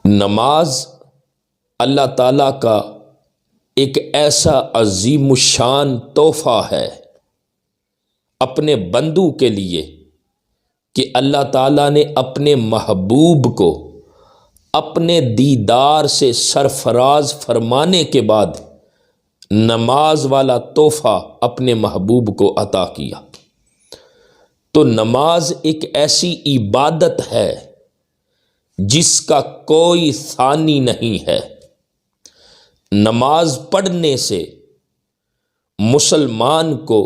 نماز اللہ تعالیٰ کا ایک ایسا عظیم الشان تحفہ ہے اپنے بندوں کے لیے کہ اللہ تعالیٰ نے اپنے محبوب کو اپنے دیدار سے سرفراز فرمانے کے بعد نماز والا تحفہ اپنے محبوب کو عطا کیا۔ تو نماز ایک ایسی عبادت ہے جس کا کوئی ثانی نہیں ہے۔ نماز پڑھنے سے مسلمان کو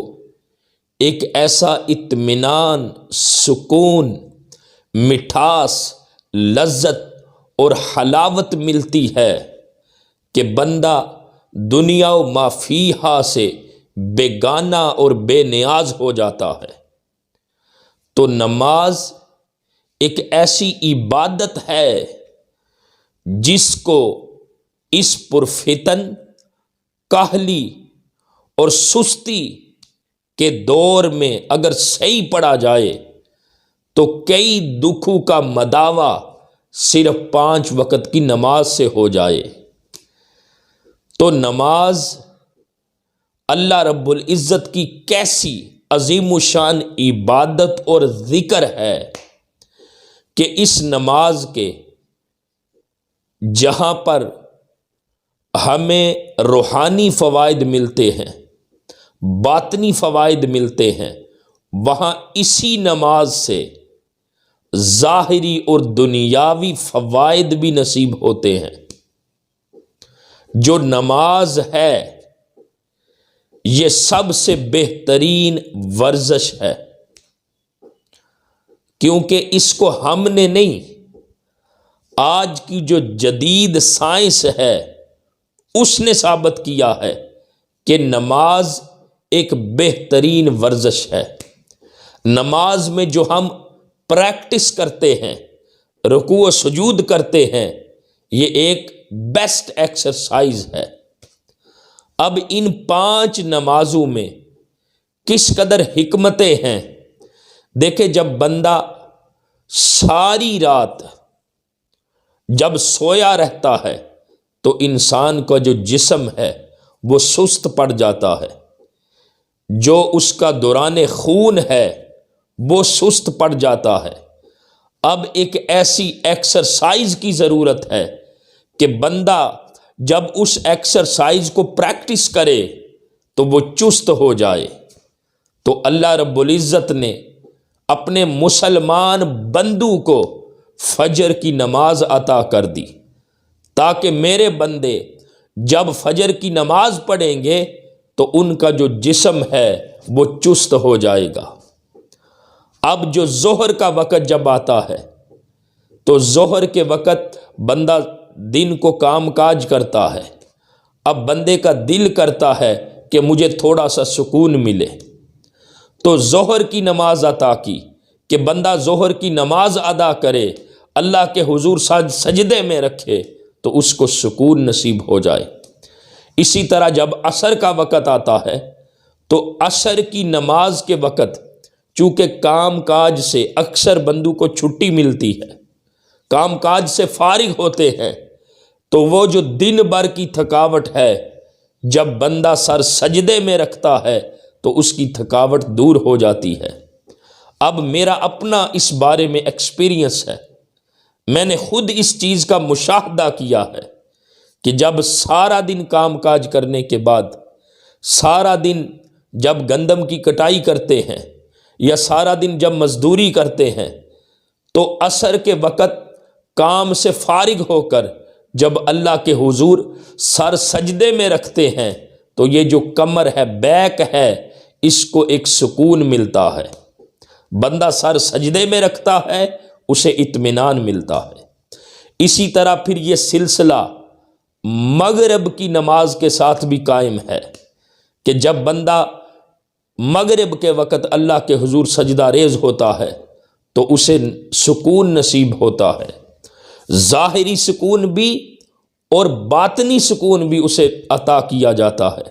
ایک ایسا اطمینان، سکون، مٹھاس، لذت اور حلاوت ملتی ہے کہ بندہ دنیا و ما فیہا سے بیگانہ اور بے نیاز ہو جاتا ہے۔ تو نماز ایک ایسی عبادت ہے جس کو اس پرفتن، کاہلی اور سستی کے دور میں اگر صحیح پڑھا جائے تو کئی دکھوں کا مداوع صرف 5 وقت کی نماز سے ہو جائے۔ تو نماز اللہ رب العزت کی کیسی عظیم الشان عبادت اور ذکر ہے کہ اس نماز کے جہاں پر ہمیں روحانی فوائد ملتے ہیں، باطنی فوائد ملتے ہیں، وہاں اسی نماز سے ظاہری اور دنیاوی فوائد بھی نصیب ہوتے ہیں۔ جو نماز ہے یہ سب سے بہترین ورزش ہے، کیونکہ اس کو ہم نے نہیں، آج کی جو جدید سائنس ہے اس نے ثابت کیا ہے کہ نماز ایک بہترین ورزش ہے۔ نماز میں جو ہم پریکٹس کرتے ہیں، رکوع و سجود کرتے ہیں، یہ ایک بیسٹ ایکسرسائز ہے۔ اب ان 5 نمازوں میں کس قدر حکمتیں ہیں۔ دیکھیں، جب بندہ ساری رات جب سویا رہتا ہے تو انسان کا جو جسم ہے وہ سست پڑ جاتا ہے، جو اس کا دوران خون ہے وہ سست پڑ جاتا ہے۔ اب ایک ایسی ایکسرسائز کی ضرورت ہے کہ بندہ جب اس ایکسرسائز کو پریکٹس کرے تو وہ چست ہو جائے۔ تو اللہ رب العزت نے اپنے مسلمان بندوں کو فجر کی نماز عطا کر دی تاکہ میرے بندے جب فجر کی نماز پڑھیں گے تو ان کا جو جسم ہے وہ چست ہو جائے گا۔ اب جو ظہر کا وقت جب آتا ہے تو ظہر کے وقت بندہ دن کو کام کاج کرتا ہے، اب بندے کا دل کرتا ہے کہ مجھے تھوڑا سا سکون ملے، تو ظہر کی نماز عطا کی کہ بندہ ظہر کی نماز ادا کرے، اللہ کے حضور سجدے میں رکھے تو اس کو سکون نصیب ہو جائے۔ اسی طرح جب عصر کا وقت آتا ہے تو عصر کی نماز کے وقت چونکہ کام کاج سے اکثر بندوں کو چھٹی ملتی ہے، کام کاج سے فارغ ہوتے ہیں، تو وہ جو دن بھر کی تھکاوٹ ہے جب بندہ سر سجدے میں رکھتا ہے تو اس کی تھکاوٹ دور ہو جاتی ہے۔ اب میرا اپنا اس بارے میں ایکسپیرینس ہے، میں نے خود اس چیز کا مشاہدہ کیا ہے کہ جب سارا دن کام کاج کرنے کے بعد، سارا دن جب گندم کی کٹائی کرتے ہیں یا سارا دن جب مزدوری کرتے ہیں تو عصر کے وقت کام سے فارغ ہو کر جب اللہ کے حضور سر سجدے میں رکھتے ہیں تو یہ جو کمر ہے، بیک ہے، اس کو ایک سکون ملتا ہے۔ بندہ سر سجدے میں رکھتا ہے، اسے اطمینان ملتا ہے۔ اسی طرح پھر یہ سلسلہ مغرب کی نماز کے ساتھ بھی قائم ہے کہ جب بندہ مغرب کے وقت اللہ کے حضور سجدہ ریز ہوتا ہے تو اسے سکون نصیب ہوتا ہے، ظاہری سکون بھی اور باطنی سکون بھی اسے عطا کیا جاتا ہے۔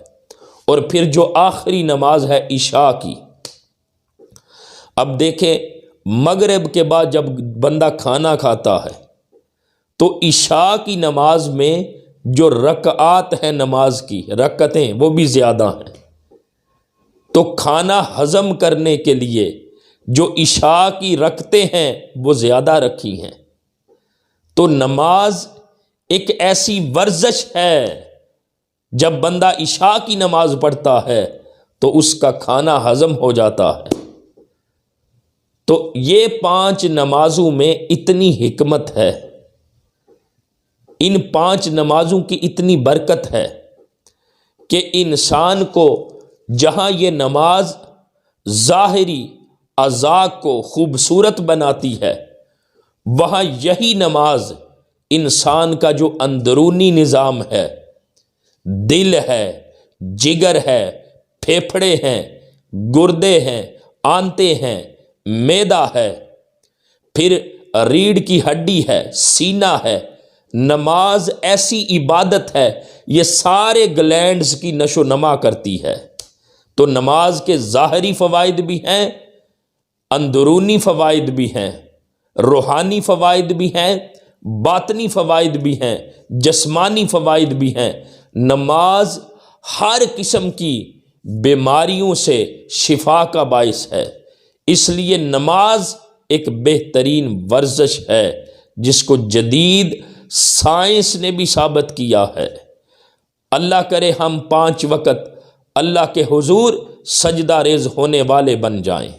اور پھر جو آخری نماز ہے عشاء کی، اب دیکھیں مغرب کے بعد جب بندہ کھانا کھاتا ہے تو عشاء کی نماز میں جو رکعات ہیں نماز کی رکعتیں وہ بھی زیادہ ہیں، تو کھانا ہضم کرنے کے لیے جو عشاء کی رکعتیں ہیں وہ زیادہ رکھی ہیں۔ تو نماز ایک ایسی ورزش ہے، جب بندہ عشاء کی نماز پڑھتا ہے تو اس کا کھانا ہضم ہو جاتا ہے۔ تو یہ 5 نمازوں میں اتنی حکمت ہے، ان 5 نمازوں کی اتنی برکت ہے کہ انسان کو جہاں یہ نماز ظاہری اعضاء کو خوبصورت بناتی ہے، وہاں یہی نماز انسان کا جو اندرونی نظام ہے، دل ہے، جگر ہے، پھیپھڑے ہیں، گردے ہیں، آنتیں ہیں، معدہ ہے، پھر ریڑھ کی ہڈی ہے، سینہ ہے، نماز ایسی عبادت ہے یہ سارے گلینڈز کی نشو نما کرتی ہے۔ تو نماز کے ظاہری فوائد بھی ہیں، اندرونی فوائد بھی ہیں، روحانی فوائد بھی ہیں، باطنی فوائد بھی ہیں، جسمانی فوائد بھی ہیں۔ نماز ہر قسم کی بیماریوں سے شفا کا باعث ہے، اس لیے نماز ایک بہترین ورزش ہے جس کو جدید سائنس نے بھی ثابت کیا ہے۔ اللہ کرے ہم 5 وقت اللہ کے حضور سجدہ ریز ہونے والے بن جائیں۔